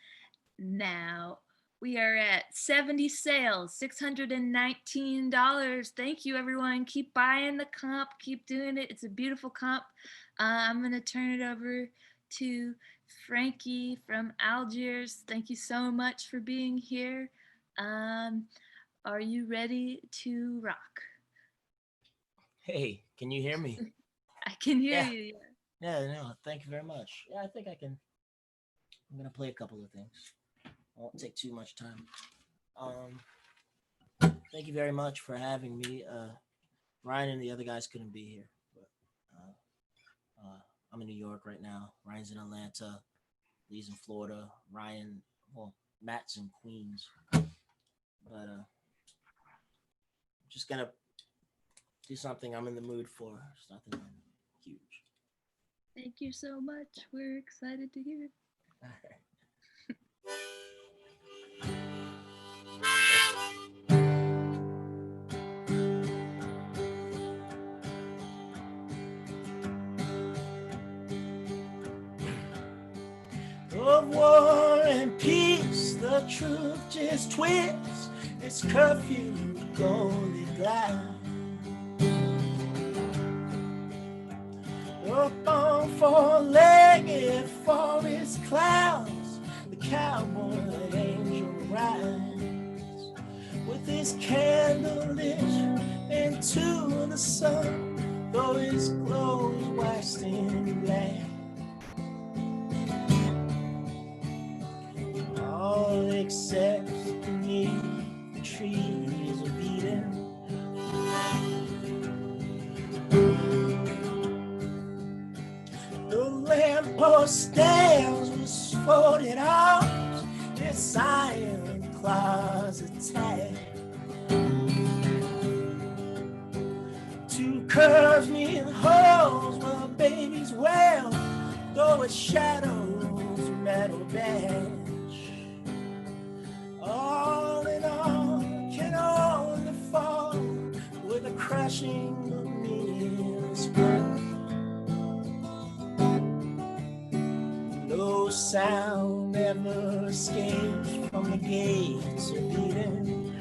Speaker 1: now. We are at 70 sales, $619. Thank you, everyone. Keep buying the comp. Keep doing it. It's a beautiful comp. I'm going to turn it over to Frankie from Algiers. Thank you so much for being here. Are you ready to rock?
Speaker 9: Hey, can you hear me?
Speaker 1: I can hear
Speaker 9: Yeah.
Speaker 1: you.
Speaker 9: Yeah, no, thank you very much. Yeah, I think I can. I'm gonna play a couple of things. I won't take too much time. Thank you very much for having me. Ryan and the other guys couldn't be here, but I'm in New York right now. Ryan's in Atlanta. Lee's in Florida. Matt's in Queens. But just gonna do something I'm in the mood for. It's nothing huge.
Speaker 1: Thank you so much. We're excited to hear it.
Speaker 9: All right. Of war and peace, the truth just twists. It's curfew, golden glass. Up on four-legged forest clouds, the cowboy angel rides with his candle lit into the sun, though his clothes waxed in black. All except beneath the trees of Eden. The lamppost stands with folded arms, its iron claws attack. Two curves near holes where babies wail, though it shadows metal badge. All in all, can only fall with a crashing of meaningless breath. No sound ever escapes from the gates of Eden.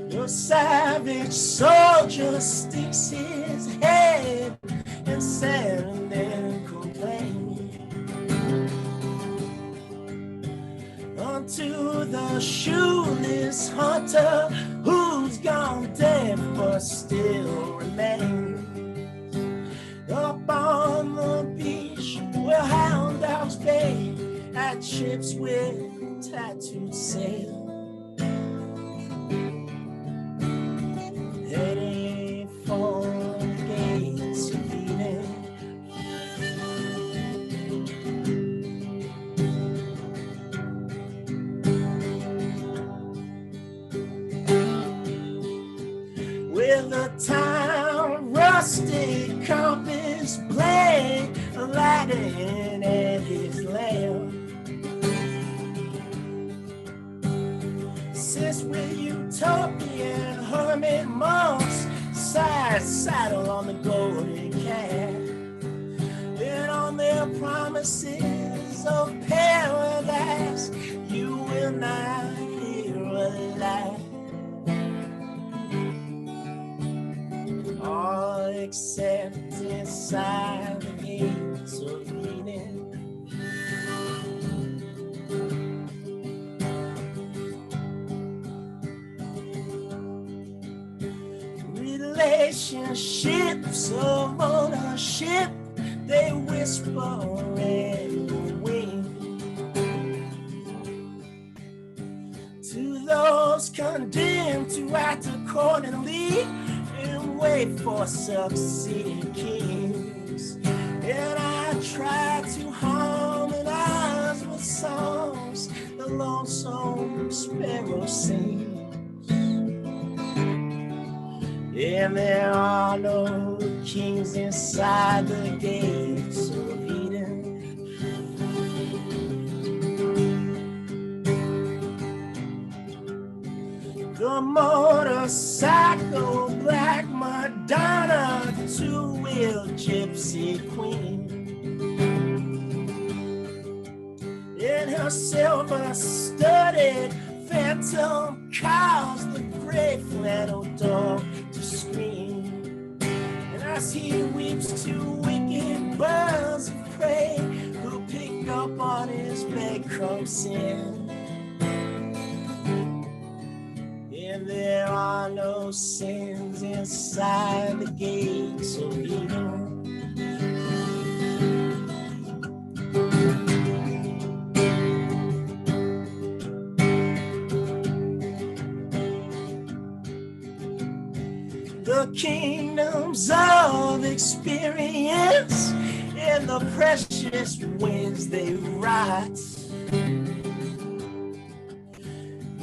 Speaker 9: Your savage soldier sticks his head and sand and complain unto the shoeless hunter who's gone deaf but still remains up on the beach where hound dogs bay at ships with tattooed sails. Heading for the gates of Eden. With a time rusty compass blade, Aladdin and his lamp. Since with utopian hermit monks, saddle on the golden cat, and on their promises of paradise, you will not hear a lie. All except inside the gates the ships of ownership, they whisper in the wind. To those condemned to act accordingly and wait for succeeding kings. And I try to harmonize with songs the lonesome sparrow sings. And there are no kings inside the gates of Eden. The motorcycle black Madonna, the two-wheel gypsy queen. In her silver-studded phantom cause the gray flannel dog to scream. And as he weeps to wicked birds of prey who pick up on his breadcrumb sin. And there are no sins inside the gates of Eden. The kingdoms of experience and the precious winds they rise.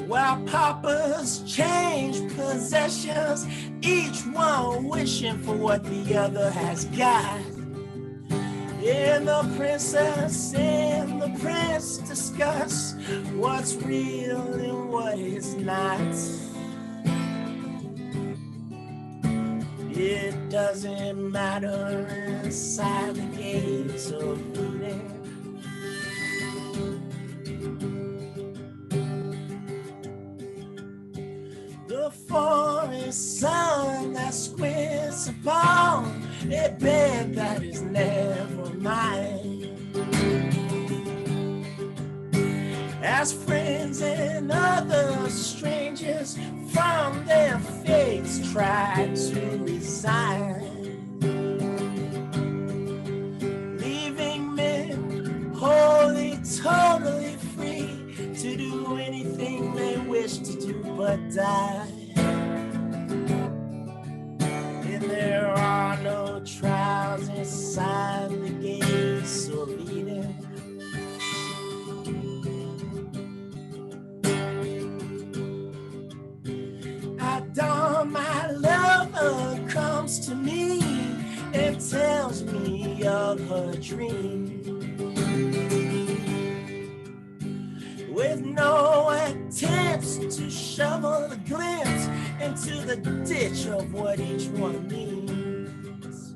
Speaker 9: While paupers change possessions, each one wishing for what the other has got. And the princess and the prince discuss what's real and what is not. It doesn't matter inside the gates of Eden. The forest sun that squints upon a bed that is never mine. As friends and other strangers from their fates try to resign, leaving men wholly, totally free to do anything they wish to do but die. And there are no trials inside the gates of Eden. At dawn, my lover comes to me and tells me of her dream. With no attempts to shovel a glimpse into the ditch of what each one means.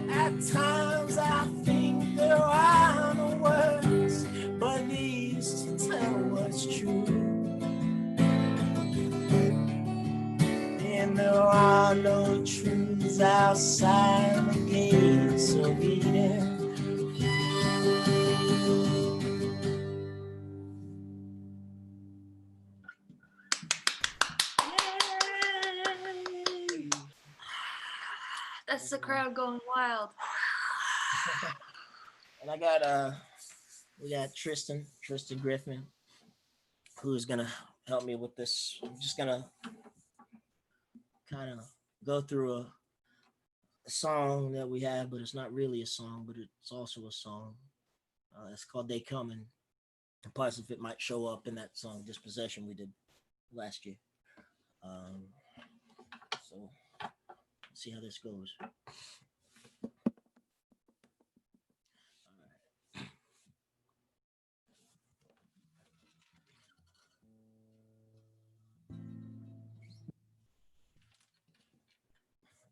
Speaker 9: At times I think there are no words but these to tell what's true. And there are no truths outside the gates of Eden.
Speaker 1: That's the crowd going wild.
Speaker 9: And we got Tristan Griffin, who's gonna help me with this. I'm just gonna kind of go through a song that we have, but it's not really a song, but it's also a song. It's called They Comin'. And parts of it might show up in that song Dispossession we did last year. So let's see how this goes.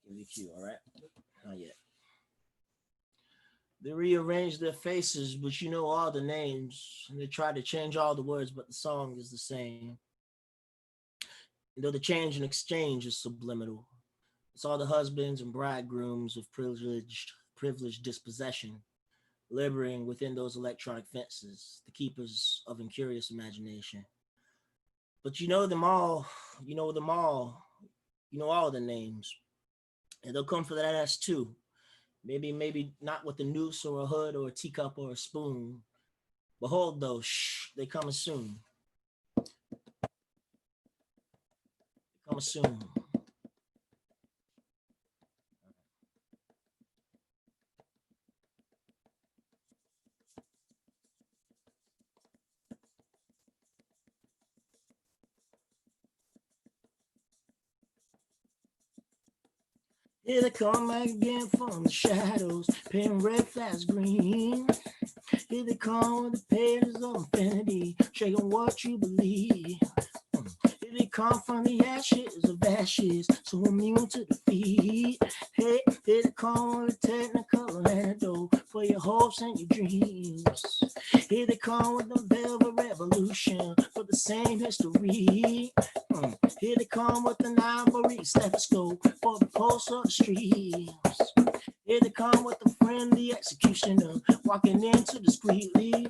Speaker 9: Give you a cue, all right? Not yet. They rearrange their faces, but you know all the names. And they try to change all the words, but the song is the same. And though the change and exchange is subliminal, it's all the husbands and bridegrooms of privileged dispossession, laboring within those electronic fences, the keepers of incurious imagination. But you know them all, you know all the names. and they'll come for that ass too. Maybe not with a noose or a hood or a teacup or a spoon. Behold, though, shh, they coming soon. Coming soon. Here they come back again from the shadows, painting red flags green. Here they come with the pages of infinity, shaking what you believe. Here they come from the ashes of ashes, so immune to defeat. Hey, here they come with a technical antidote for your hopes and your dreams. Here they come with the velvet revolution for the same history. Here they come with an ivory stethoscope for the pulse of the streets. Here they come with a friendly executioner walking in too discreetly.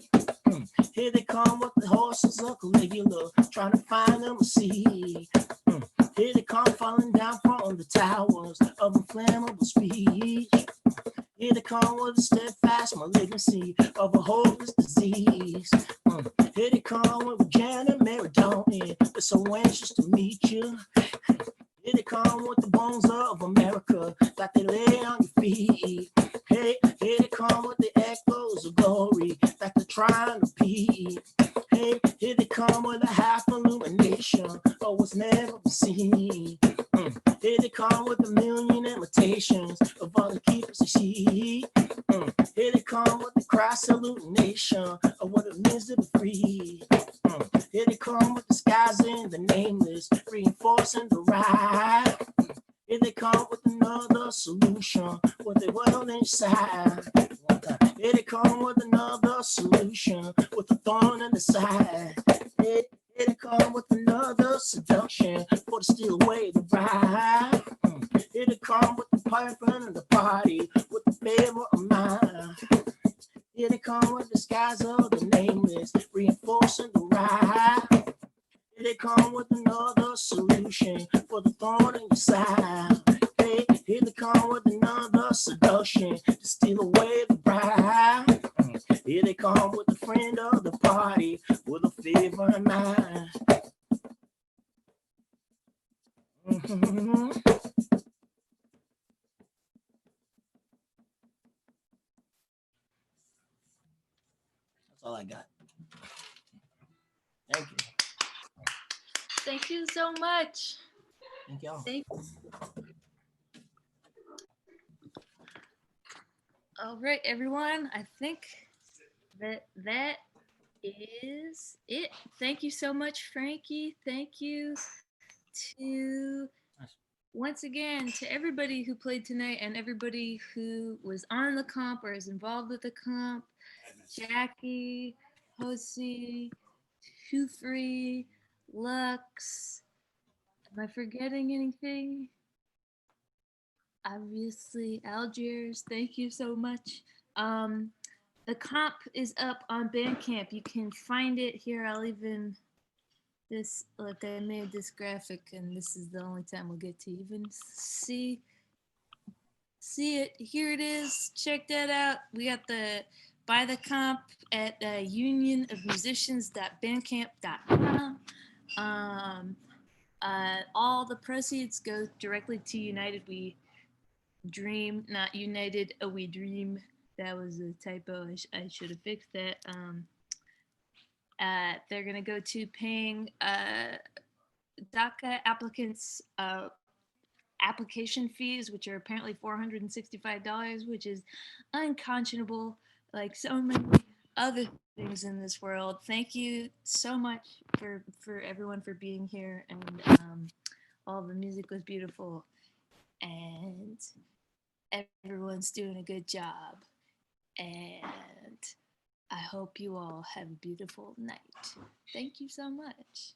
Speaker 9: Here they come with the horses of Caligula trying to find them a seat. Here they come falling down from the towers of inflammable speech. Here they come with the steadfast malignancy of a hopeless disease. Here they come with Janet Maradona, they're so anxious to meet you. Here they come with the bones of America that they lay on your feet. Hey, here they come with the echoes of glory that they're trying to beat. Hey, here they come with a half illumination of what's never been seen. Here they come with a million imitations of all the keepers of sheep. Here they come with the cross illumination of what it means to be free. Here they come with the skies in the nameless, reinforcing the right. Here they come with another solution, what they will inside. Here they come with another solution, with a thorn in the side. Here they come with another seduction, for to steal away the bride. Here they come with the piper and the party, with the favor of mine. Here they come with the skies of the nameless, reinforcing the right. Here they come with another solution for the thorn in your side. Hey, here they come with another seduction to steal away the bride. Here they come with the friend of the party with a favor in mind. That's all I got. Thank you.
Speaker 1: Thank you so much.
Speaker 9: Thank y'all.
Speaker 1: All right, everyone. I think that is it. Thank you so much, Frankie. Thank you to once again to everybody who played tonight and everybody who was on the comp or is involved with the comp. Jackie, Josie, Hufrey, Lux. Am I forgetting anything? Obviously, Algiers. Thank you so much. The comp is up on Bandcamp. You can find it here. I'll even this look. I made this graphic, and this is the only time we'll get to even see it. Here it is. Check that out. We got the buy the comp at unionofmusicians.bandcamp.com. All the proceeds go directly to United We Dream, not United We Dream. That was a typo. I should have fixed that. They're gonna go to paying DACA applicants application fees, which are apparently $465, which is unconscionable, like so many other things in this world. Thank you so much for everyone for being here, and all the music was beautiful, and everyone's doing a good job, and I hope you all have a beautiful night. Thank you so much.